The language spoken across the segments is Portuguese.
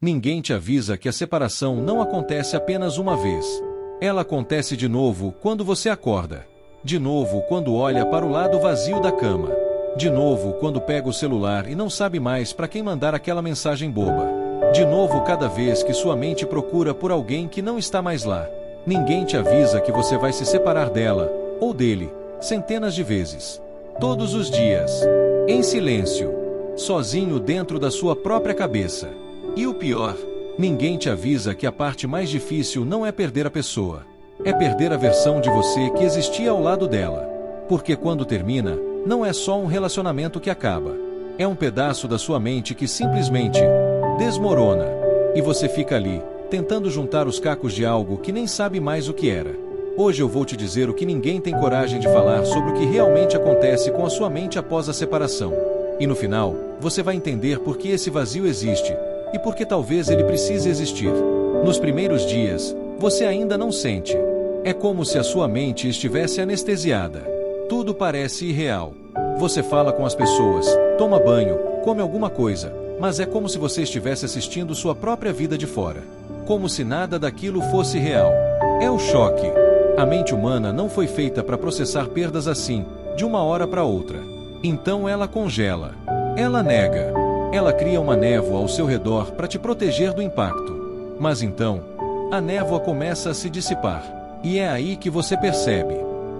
Ninguém te avisa que a separação não acontece apenas uma vez. Ela acontece de novo quando você acorda. De novo quando olha para o lado vazio da cama. De novo quando pega o celular e não sabe mais para quem mandar aquela mensagem boba. De novo cada vez que sua mente procura por alguém que não está mais lá. Ninguém te avisa que você vai se separar dela, ou dele, centenas de vezes. Todos os dias. Em silêncio. Sozinho dentro da sua própria cabeça. E o pior, ninguém te avisa que a parte mais difícil não é perder a pessoa. É perder a versão de você que existia ao lado dela. Porque quando termina, não é só um relacionamento que acaba. É um pedaço da sua mente que simplesmente desmorona. E você fica ali, tentando juntar os cacos de algo que nem sabe mais o que era. Hoje eu vou te dizer o que ninguém tem coragem de falar sobre o que realmente acontece com a sua mente após a separação. E no final, você vai entender por que esse vazio existe, e por que talvez ele precise existir. Nos primeiros dias, você ainda não sente. É como se a sua mente estivesse anestesiada. Tudo parece irreal. Você fala com as pessoas, toma banho, come alguma coisa, mas é como se você estivesse assistindo sua própria vida de fora. Como se nada daquilo fosse real. É o choque. A mente humana não foi feita para processar perdas assim, de uma hora para outra. Então ela congela. Ela nega. Ela cria uma névoa ao seu redor para te proteger do impacto. Mas então, a névoa começa a se dissipar. E é aí que você percebe.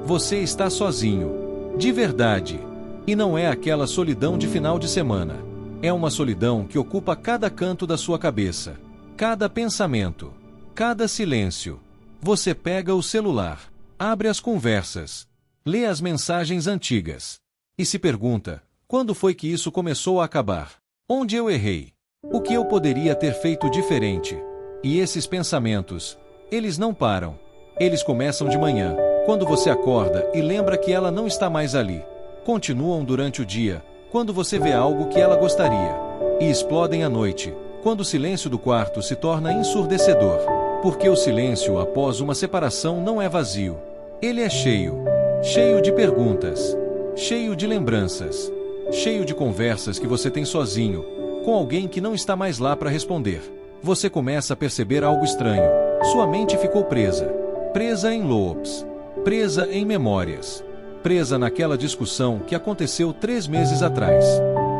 Você está sozinho. De verdade. E não é aquela solidão de final de semana. É uma solidão que ocupa cada canto da sua cabeça. Cada pensamento. Cada silêncio. Você pega o celular. Abre as conversas. Lê as mensagens antigas. E se pergunta, quando foi que isso começou a acabar? Onde eu errei? O que eu poderia ter feito diferente? E esses pensamentos, eles não param. Eles começam de manhã, quando você acorda e lembra que ela não está mais ali. Continuam durante o dia, quando você vê algo que ela gostaria. E explodem à noite, quando o silêncio do quarto se torna ensurdecedor. Porque o silêncio após uma separação não é vazio. Ele é cheio. Cheio de perguntas. Cheio de lembranças. Cheio de conversas que você tem sozinho, com alguém que não está mais lá para responder. Você começa a perceber algo estranho. Sua mente ficou presa. Presa em loops. Presa em memórias. Presa naquela discussão que aconteceu 3 meses atrás.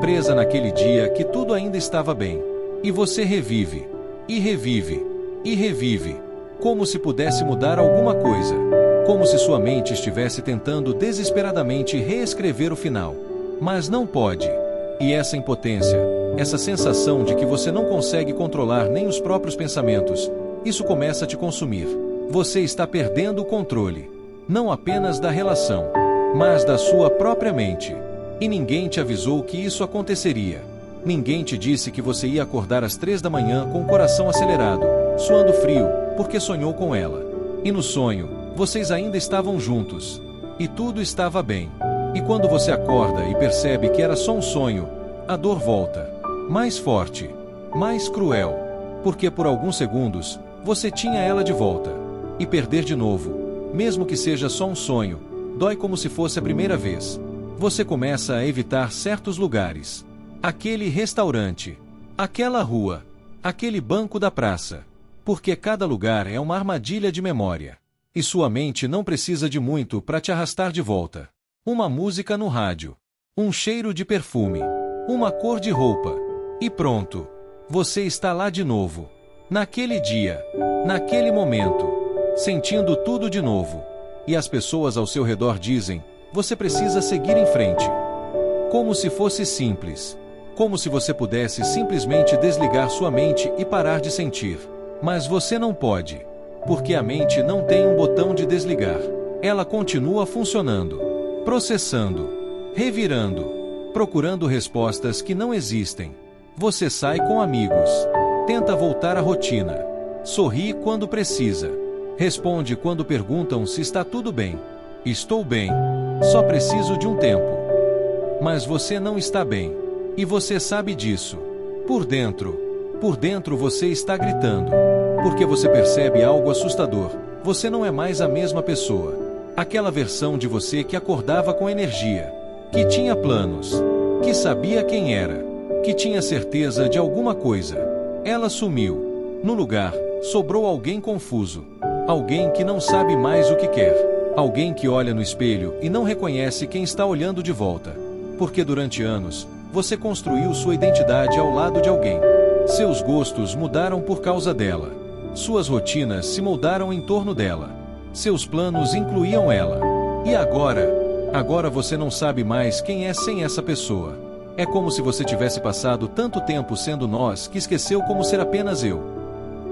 Presa naquele dia que tudo ainda estava bem. E você revive. E revive. E revive. Como se pudesse mudar alguma coisa. Como se sua mente estivesse tentando desesperadamente reescrever o final. Mas não pode. E essa impotência, essa sensação de que você não consegue controlar nem os próprios pensamentos, isso começa a te consumir. Você está perdendo o controle. Não apenas da relação, mas da sua própria mente. E ninguém te avisou que isso aconteceria. Ninguém te disse que você ia acordar às 3 da manhã com o coração acelerado, suando frio, porque sonhou com ela. E no sonho, vocês ainda estavam juntos. E tudo estava bem. E quando você acorda e percebe que era só um sonho, a dor volta. Mais forte. Mais cruel. Porque por alguns segundos, você tinha ela de volta. E perder de novo, mesmo que seja só um sonho, dói como se fosse a primeira vez. Você começa a evitar certos lugares. Aquele restaurante. Aquela rua. Aquele banco da praça. Porque cada lugar é uma armadilha de memória. E sua mente não precisa de muito para te arrastar de volta. Uma música no rádio, um cheiro de perfume, uma cor de roupa, e pronto, você está lá de novo, naquele dia, naquele momento, sentindo tudo de novo, e as pessoas ao seu redor dizem, você precisa seguir em frente. Como se fosse simples, como se você pudesse simplesmente desligar sua mente e parar de sentir, mas você não pode, porque a mente não tem um botão de desligar, ela continua funcionando. Processando, revirando, procurando respostas que não existem. Você sai com amigos, tenta voltar à rotina, sorri quando precisa, responde quando perguntam se está tudo bem. Estou bem, só preciso de um tempo. Mas você não está bem, e você sabe disso. Por dentro você está gritando, porque você percebe algo assustador. Você não é mais a mesma pessoa. Aquela versão de você que acordava com energia, que tinha planos, que sabia quem era, que tinha certeza de alguma coisa. Ela sumiu. No lugar, sobrou alguém confuso. Alguém que não sabe mais o que quer. Alguém que olha no espelho e não reconhece quem está olhando de volta. Porque durante anos, você construiu sua identidade ao lado de alguém. Seus gostos mudaram por causa dela. Suas rotinas se moldaram em torno dela. Seus planos incluíam ela. E agora você não sabe mais quem é sem essa pessoa. É como se você tivesse passado tanto tempo sendo nós que esqueceu como ser apenas eu.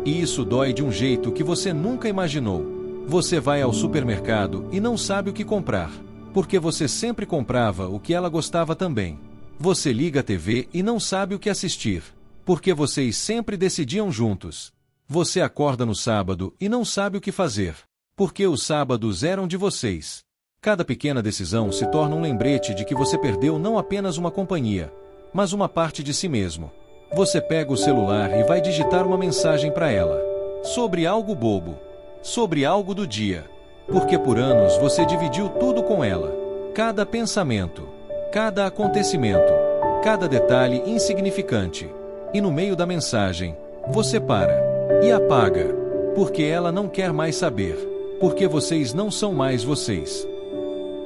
E isso dói de um jeito que você nunca imaginou. Você vai ao supermercado e não sabe o que comprar, porque você sempre comprava o que ela gostava também. Você liga a TV e não sabe o que assistir, porque vocês sempre decidiam juntos. Você acorda no sábado e não sabe o que fazer, porque os sábados eram de vocês. Cada pequena decisão se torna um lembrete de que você perdeu não apenas uma companhia, mas uma parte de si mesmo. Você pega o celular e vai digitar uma mensagem para ela. Sobre algo bobo. Sobre algo do dia. Porque por anos você dividiu tudo com ela. Cada pensamento. Cada acontecimento. Cada detalhe insignificante. E no meio da mensagem, você para. E apaga. Porque ela não quer mais saber. Porque vocês não são mais vocês.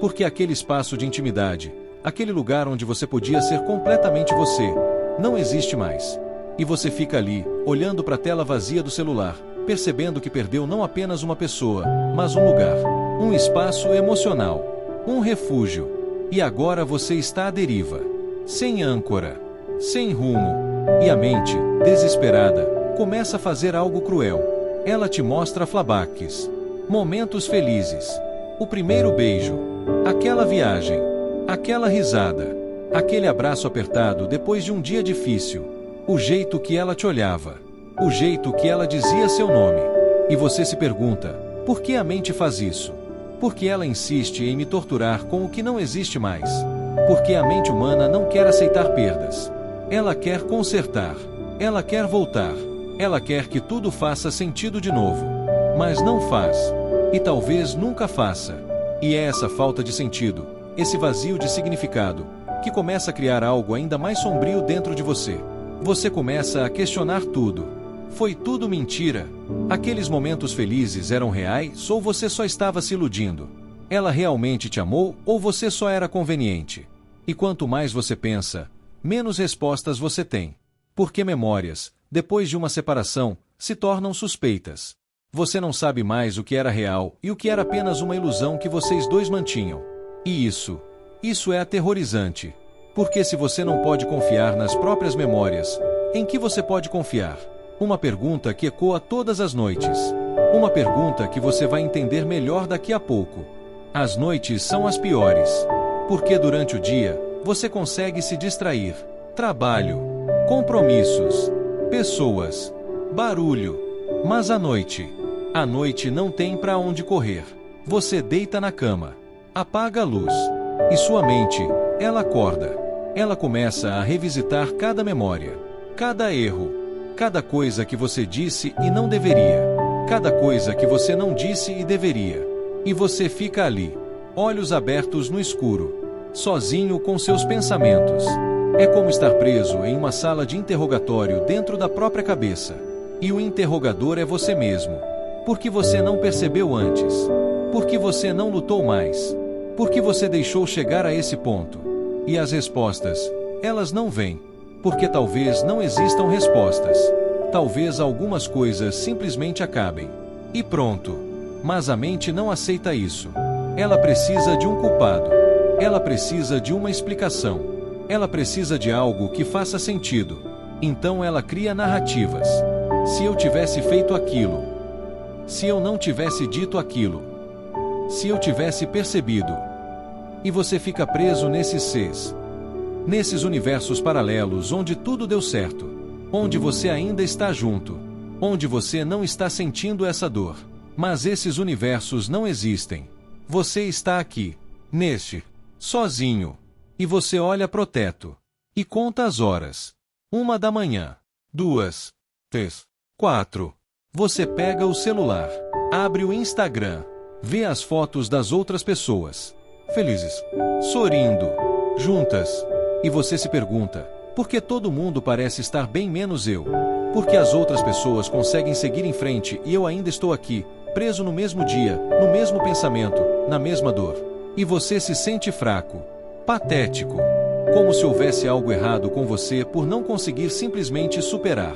Porque aquele espaço de intimidade, aquele lugar onde você podia ser completamente você, não existe mais. E você fica ali, olhando para a tela vazia do celular, percebendo que perdeu não apenas uma pessoa, mas um lugar, um espaço emocional, um refúgio. E agora você está à deriva, sem âncora, sem rumo. E a mente, desesperada, começa a fazer algo cruel. Ela te mostra flashbacks, momentos felizes, o primeiro beijo, aquela viagem, aquela risada, aquele abraço apertado depois de um dia difícil, o jeito que ela te olhava, o jeito que ela dizia seu nome. E você se pergunta, por que a mente faz isso? Por que ela insiste em me torturar com o que não existe mais? Porque a mente humana não quer aceitar perdas. Ela quer consertar, ela quer voltar, ela quer que tudo faça sentido de novo. Mas não faz. E talvez nunca faça. E é essa falta de sentido, esse vazio de significado, que começa a criar algo ainda mais sombrio dentro de você. Você começa a questionar tudo. Foi tudo mentira? Aqueles momentos felizes eram reais ou você só estava se iludindo? Ela realmente te amou ou você só era conveniente? E quanto mais você pensa, menos respostas você tem. Porque memórias, depois de uma separação, se tornam suspeitas. Você não sabe mais o que era real e o que era apenas uma ilusão que vocês dois mantinham. E isso é aterrorizante. Porque se você não pode confiar nas próprias memórias, em que você pode confiar? Uma pergunta que ecoa todas as noites. Uma pergunta que você vai entender melhor daqui a pouco. As noites são as piores. Porque durante o dia, você consegue se distrair. Trabalho, compromissos, pessoas, barulho. Mas à noite não tem para onde correr. Você deita na cama, apaga a luz, e sua mente, ela acorda. Ela começa a revisitar cada memória, cada erro, cada coisa que você disse e não deveria, cada coisa que você não disse e deveria. E você fica ali, olhos abertos no escuro, sozinho com seus pensamentos. É como estar preso em uma sala de interrogatório dentro da própria cabeça. E o interrogador é você mesmo. Porque você não percebeu antes. Porque você não lutou mais. Porque você deixou chegar a esse ponto. E as respostas, elas não vêm. Porque talvez não existam respostas. Talvez algumas coisas simplesmente acabem. E pronto. Mas a mente não aceita isso. Ela precisa de um culpado. Ela precisa de uma explicação. Ela precisa de algo que faça sentido. Então ela cria narrativas. Se eu tivesse feito aquilo. Se eu não tivesse dito aquilo. Se eu tivesse percebido. E você fica preso nesses universos paralelos onde tudo deu certo. Onde você ainda está junto. Onde você não está sentindo essa dor. Mas esses universos não existem. Você está aqui, sozinho. E você olha pro teto. E conta as horas. 1 da manhã. 2, 3, 4. Você pega o celular. Abre o Instagram. Vê as fotos das outras pessoas. Felizes. Sorrindo. Juntas. E você se pergunta, por que todo mundo parece estar bem menos eu? Porque as outras pessoas conseguem seguir em frente e eu ainda estou aqui, preso no mesmo dia, no mesmo pensamento, na mesma dor. E você se sente fraco, patético, como se houvesse algo errado com você por não conseguir simplesmente superar.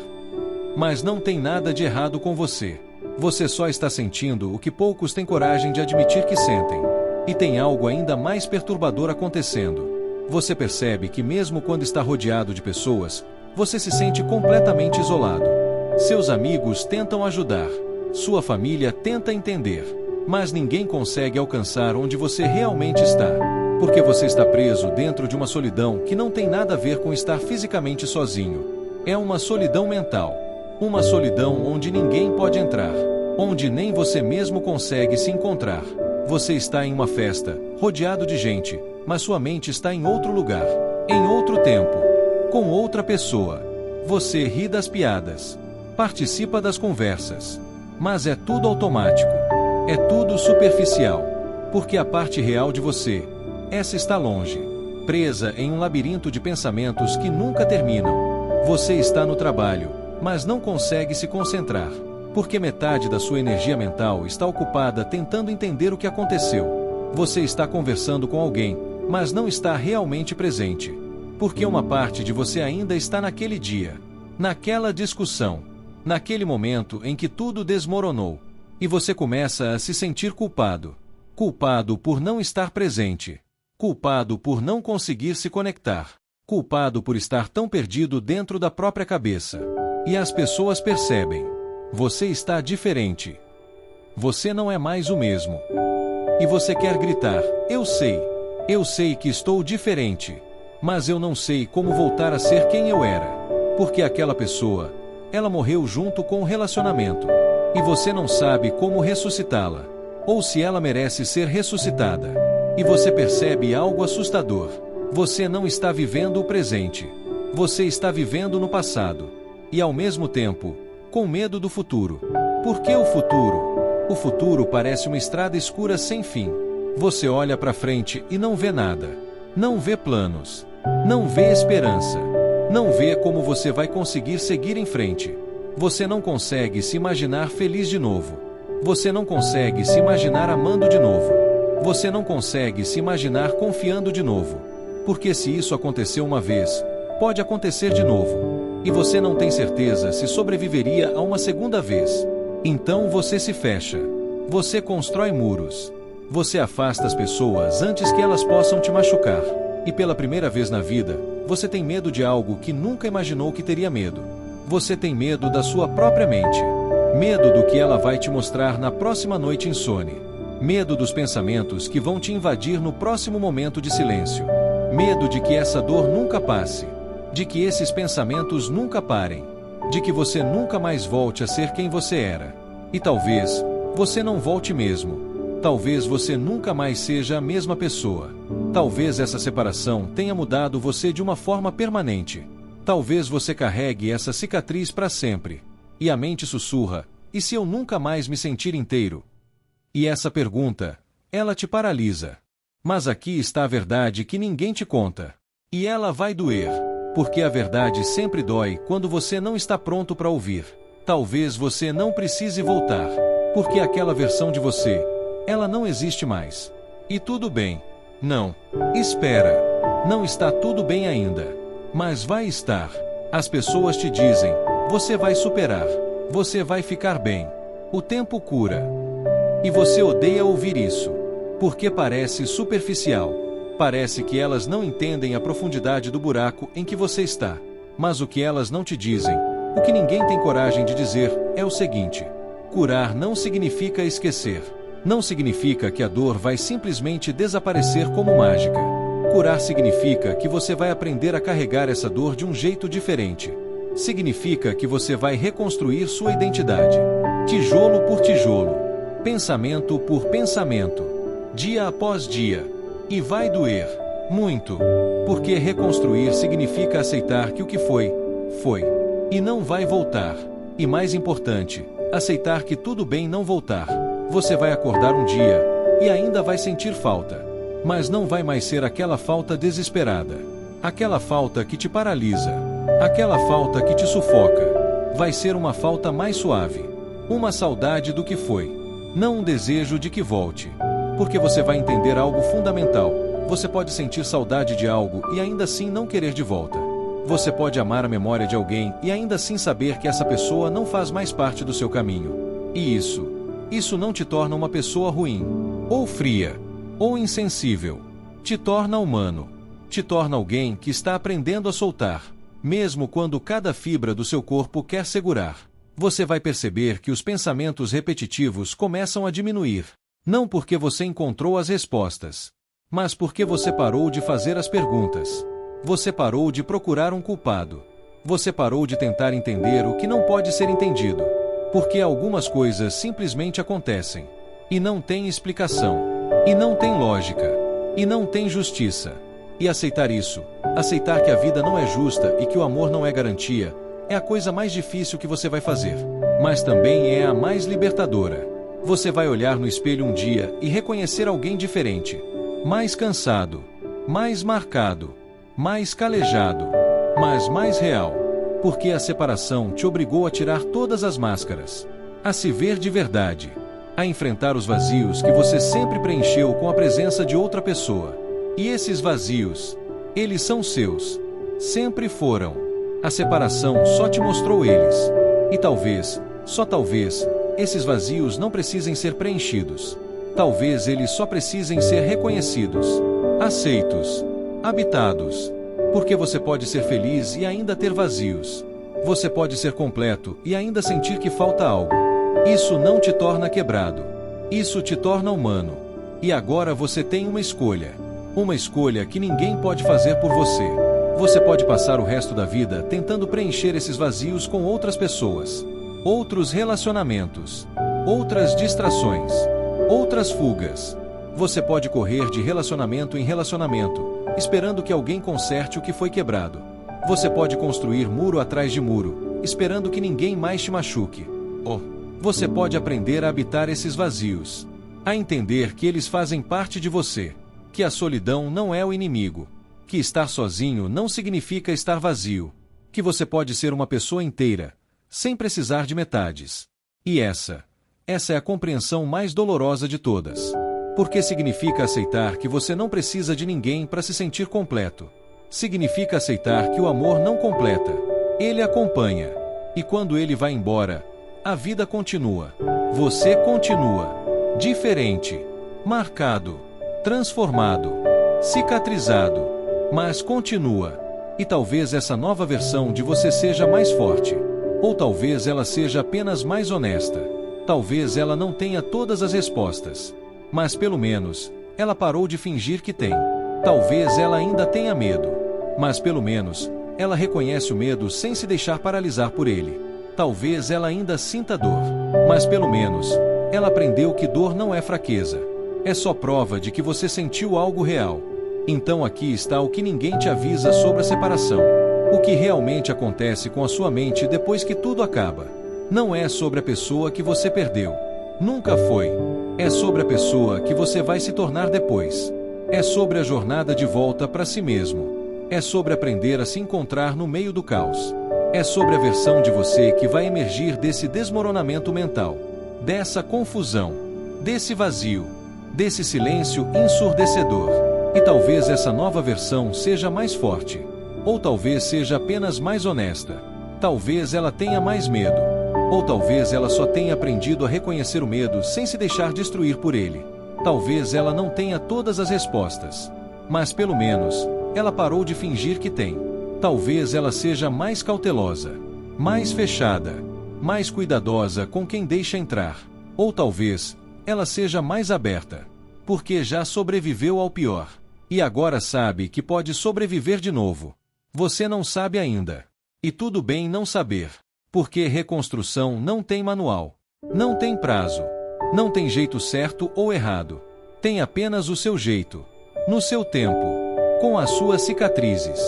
Mas não tem nada de errado com você. Você só está sentindo o que poucos têm coragem de admitir que sentem. E tem algo ainda mais perturbador acontecendo. Você percebe que mesmo quando está rodeado de pessoas, você se sente completamente isolado. Seus amigos tentam ajudar. Sua família tenta entender. Mas ninguém consegue alcançar onde você realmente está. Porque você está preso dentro de uma solidão que não tem nada a ver com estar fisicamente sozinho. É uma solidão mental. Uma solidão onde ninguém pode entrar. Onde nem você mesmo consegue se encontrar. Você está em uma festa, rodeado de gente, mas sua mente está em outro lugar, em outro tempo, com outra pessoa. Você ri das piadas, participa das conversas, mas é tudo automático, é tudo superficial, porque a parte real de você, essa está longe, presa em um labirinto de pensamentos que nunca terminam. Você está no trabalho, mas não consegue se concentrar. Porque metade da sua energia mental está ocupada tentando entender o que aconteceu. Você está conversando com alguém, mas não está realmente presente. Porque uma parte de você ainda está naquele dia, naquela discussão, naquele momento em que tudo desmoronou. E você começa a se sentir culpado. Culpado por não estar presente. Culpado por não conseguir se conectar. Culpado por estar tão perdido dentro da própria cabeça. E as pessoas percebem. Você está diferente. Você não é mais o mesmo. E você quer gritar, eu sei que estou diferente, mas eu não sei como voltar a ser quem eu era. Porque aquela pessoa, ela morreu junto com o relacionamento. E você não sabe como ressuscitá-la, ou se ela merece ser ressuscitada. E você percebe algo assustador. Você não está vivendo o presente. Você está vivendo no passado. E ao mesmo tempo, com medo do futuro. Por que o futuro? O futuro parece uma estrada escura sem fim. Você olha para frente e não vê nada. Não vê planos. Não vê esperança. Não vê como você vai conseguir seguir em frente. Você não consegue se imaginar feliz de novo. Você não consegue se imaginar amando de novo. Você não consegue se imaginar confiando de novo. Porque se isso aconteceu uma vez, pode acontecer de novo. E você não tem certeza se sobreviveria a uma segunda vez. Então você se fecha. Você constrói muros. Você afasta as pessoas antes que elas possam te machucar. E pela primeira vez na vida, você tem medo de algo que nunca imaginou que teria medo. Você tem medo da sua própria mente. Medo do que ela vai te mostrar na próxima noite insone. Medo dos pensamentos que vão te invadir no próximo momento de silêncio. Medo de que essa dor nunca passe. De que esses pensamentos nunca parem, de que você nunca mais volte a ser quem você era. E talvez você não volte mesmo. Talvez você nunca mais seja a mesma pessoa. Talvez essa separação tenha mudado você de uma forma permanente. Talvez você carregue essa cicatriz para sempre. E a mente sussurra, e se eu nunca mais me sentir inteiro? E essa pergunta, ela te paralisa. Mas aqui está a verdade que ninguém te conta. E ela vai doer. Porque a verdade sempre dói quando você não está pronto para ouvir. Talvez você não precise voltar, porque aquela versão de você, ela não existe mais. E tudo bem. Não. Espera. Não está tudo bem ainda. Mas vai estar. As pessoas te dizem, você vai superar. Você vai ficar bem. O tempo cura. E você odeia ouvir isso. Porque parece superficial. Parece que elas não entendem a profundidade do buraco em que você está. Mas o que elas não te dizem, o que ninguém tem coragem de dizer, é o seguinte: curar não significa esquecer. Não significa que a dor vai simplesmente desaparecer como mágica. Curar significa que você vai aprender a carregar essa dor de um jeito diferente. Significa que você vai reconstruir sua identidade. Tijolo por tijolo. Pensamento por pensamento. Dia após dia. E vai doer. Muito. Porque reconstruir significa aceitar que o que foi, foi. E não vai voltar. E mais importante, aceitar que tudo bem não voltar. Você vai acordar um dia e ainda vai sentir falta. Mas não vai mais ser aquela falta desesperada. Aquela falta que te paralisa. Aquela falta que te sufoca. Vai ser uma falta mais suave. Uma saudade do que foi. Não um desejo de que volte. Porque você vai entender algo fundamental. Você pode sentir saudade de algo e ainda assim não querer de volta. Você pode amar a memória de alguém e ainda assim saber que essa pessoa não faz mais parte do seu caminho. E isso não te torna uma pessoa ruim, ou fria, ou insensível. Te torna humano. Te torna alguém que está aprendendo a soltar, mesmo quando cada fibra do seu corpo quer segurar. Você vai perceber que os pensamentos repetitivos começam a diminuir. Não porque você encontrou as respostas, mas porque você parou de fazer as perguntas. Você parou de procurar um culpado. Você parou de tentar entender o que não pode ser entendido. Porque algumas coisas simplesmente acontecem. E não tem explicação. E não tem lógica. E não tem justiça. E aceitar isso, aceitar que a vida não é justa e que o amor não é garantia, é a coisa mais difícil que você vai fazer. Mas também é a mais libertadora. Você vai olhar no espelho um dia e reconhecer alguém diferente. Mais cansado. Mais marcado. Mais calejado. Mas mais real. Porque a separação te obrigou a tirar todas as máscaras. A se ver de verdade. A enfrentar os vazios que você sempre preencheu com a presença de outra pessoa. E esses vazios, eles são seus. Sempre foram. A separação só te mostrou eles. E talvez, só talvez, esses vazios não precisem ser preenchidos. Talvez eles só precisem ser reconhecidos, aceitos, habitados. Porque você pode ser feliz e ainda ter vazios. Você pode ser completo e ainda sentir que falta algo. Isso não te torna quebrado. Isso te torna humano. E agora você tem uma escolha. Uma escolha que ninguém pode fazer por você. Você pode passar o resto da vida tentando preencher esses vazios com outras pessoas, outros relacionamentos, outras distrações, outras fugas. Você pode correr de relacionamento em relacionamento, esperando que alguém conserte o que foi quebrado. Você pode construir muro atrás de muro, esperando que ninguém mais te machuque. Ou você pode aprender a habitar esses vazios, a entender que eles fazem parte de você, que a solidão não é o inimigo, que estar sozinho não significa estar vazio, que você pode ser uma pessoa inteira, sem precisar de metades. E essa é a compreensão mais dolorosa de todas. Porque significa aceitar que você não precisa de ninguém para se sentir completo. Significa aceitar que o amor não completa, ele acompanha. E quando ele vai embora, a vida continua. Você continua. Diferente. Marcado. Transformado. Cicatrizado. Mas continua. E talvez essa nova versão de você seja mais forte. Ou talvez ela seja apenas mais honesta. Talvez ela não tenha todas as respostas. Mas pelo menos, ela parou de fingir que tem. Talvez ela ainda tenha medo. Mas pelo menos, ela reconhece o medo sem se deixar paralisar por ele. Talvez ela ainda sinta dor. Mas pelo menos, ela aprendeu que dor não é fraqueza. É só prova de que você sentiu algo real. Então aqui está o que ninguém te avisa sobre a separação. O que realmente acontece com a sua mente depois que tudo acaba. Não é sobre a pessoa que você perdeu. Nunca foi. É sobre a pessoa que você vai se tornar depois. É sobre a jornada de volta para si mesmo. É sobre aprender a se encontrar no meio do caos. É sobre a versão de você que vai emergir desse desmoronamento mental, dessa confusão, desse vazio, desse silêncio ensurdecedor. E talvez essa nova versão seja mais forte. Ou talvez seja apenas mais honesta. Talvez ela tenha mais medo. Ou talvez ela só tenha aprendido a reconhecer o medo sem se deixar destruir por ele. Talvez ela não tenha todas as respostas. Mas pelo menos, ela parou de fingir que tem. Talvez ela seja mais cautelosa, mais fechada, mais cuidadosa com quem deixa entrar. Ou talvez, ela seja mais aberta, porque já sobreviveu ao pior. E agora sabe que pode sobreviver de novo. Você não sabe ainda. E tudo bem não saber. Porque reconstrução não tem manual. Não tem prazo. Não tem jeito certo ou errado. Tem apenas o seu jeito. No seu tempo. Com as suas cicatrizes.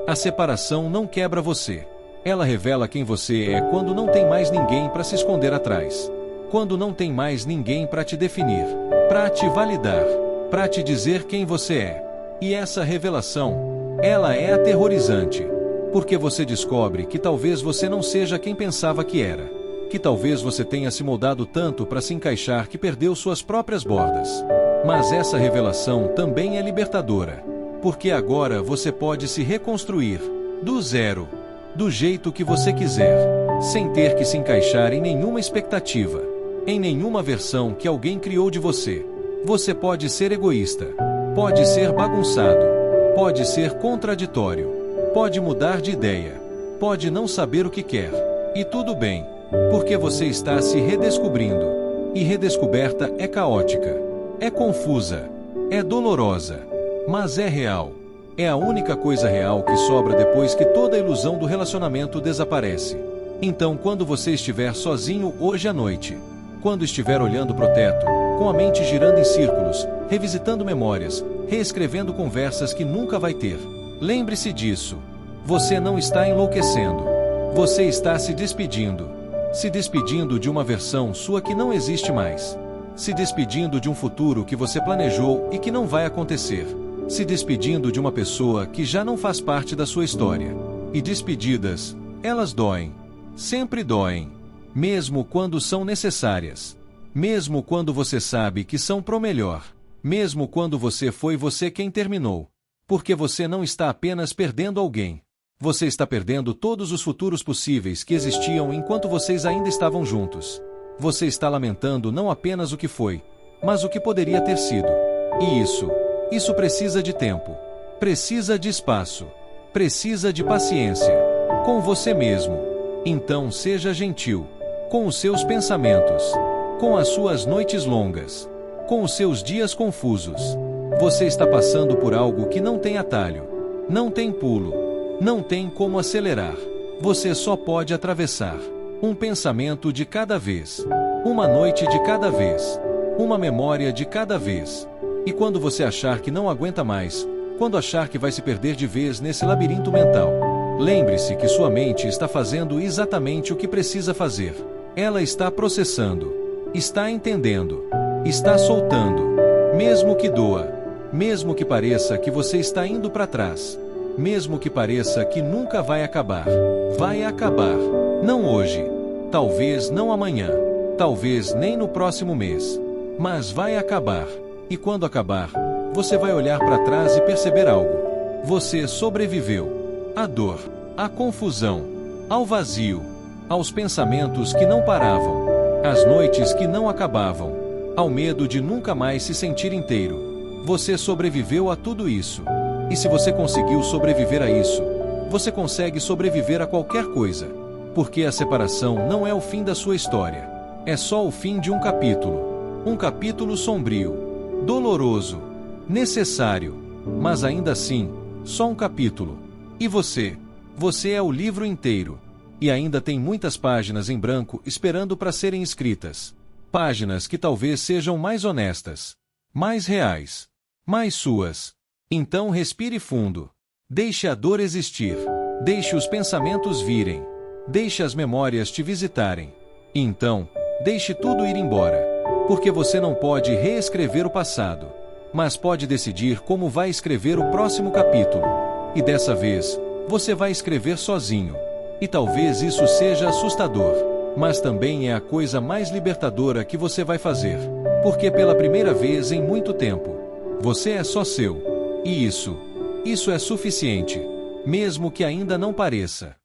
A separação não quebra você. Ela revela quem você é quando não tem mais ninguém para se esconder atrás. Quando não tem mais ninguém para te definir. Para te validar. Para te dizer quem você é. E essa revelação, ela é aterrorizante. Porque você descobre que talvez você não seja quem pensava que era. Que talvez você tenha se moldado tanto para se encaixar que perdeu suas próprias bordas. Mas essa revelação também é libertadora. Porque agora você pode se reconstruir, do zero, do jeito que você quiser, sem ter que se encaixar em nenhuma expectativa, em nenhuma versão que alguém criou de você. Você pode ser egoísta, pode ser bagunçado, pode ser contraditório, pode mudar de ideia, pode não saber o que quer, e tudo bem, porque você está se redescobrindo. E redescoberta é caótica, é confusa, é dolorosa, mas é real. É a única coisa real que sobra depois que toda a ilusão do relacionamento desaparece. Então, quando você estiver sozinho hoje à noite, quando estiver olhando pro teto, com a mente girando em círculos, revisitando memórias, reescrevendo conversas que nunca vai ter, lembre-se disso. Você não está enlouquecendo. Você está se despedindo. Se despedindo de uma versão sua que não existe mais. Se despedindo de um futuro que você planejou e que não vai acontecer. Se despedindo de uma pessoa que já não faz parte da sua história. E despedidas, elas doem. Sempre doem. Mesmo quando são necessárias. Mesmo quando você sabe que são pro melhor. Mesmo quando foi você quem terminou. Porque você não está apenas perdendo alguém. Você está perdendo todos os futuros possíveis que existiam enquanto vocês ainda estavam juntos. Você está lamentando não apenas o que foi, mas o que poderia ter sido. E isso precisa de tempo. Precisa de espaço. Precisa de paciência. Com você mesmo. Então seja gentil. Com os seus pensamentos. Com as suas noites longas. Com os seus dias confusos. Você está passando por algo que não tem atalho. Não tem pulo. Não tem como acelerar. Você só pode atravessar. Um pensamento de cada vez. Uma noite de cada vez. Uma memória de cada vez. E quando você achar que não aguenta mais, quando achar que vai se perder de vez nesse labirinto mental, lembre-se que sua mente está fazendo exatamente o que precisa fazer. Ela está processando. Está entendendo. Está soltando. Mesmo que doa. Mesmo que pareça que você está indo para trás. Mesmo que pareça que nunca vai acabar. Vai acabar. Não hoje. Talvez não amanhã. Talvez nem no próximo mês. Mas vai acabar. E quando acabar, você vai olhar para trás e perceber algo. Você sobreviveu. À dor. À confusão. Ao vazio. Aos pensamentos que não paravam. Às noites que não acabavam. Ao medo de nunca mais se sentir inteiro. Você sobreviveu a tudo isso. E se você conseguiu sobreviver a isso, você consegue sobreviver a qualquer coisa. Porque a separação não é o fim da sua história. É só o fim de um capítulo. Um capítulo sombrio, doloroso, necessário, mas ainda assim, só um capítulo. E você? Você é o livro inteiro. E ainda tem muitas páginas em branco esperando para serem escritas. Páginas que talvez sejam mais honestas, mais reais, mais suas. Então respire fundo. Deixe a dor existir. Deixe os pensamentos virem. Deixe as memórias te visitarem. E então, deixe tudo ir embora. Porque você não pode reescrever o passado, mas pode decidir como vai escrever o próximo capítulo. E dessa vez, você vai escrever sozinho. E talvez isso seja assustador, mas também é a coisa mais libertadora que você vai fazer. Porque pela primeira vez em muito tempo, você é só seu. E isso é suficiente, mesmo que ainda não pareça.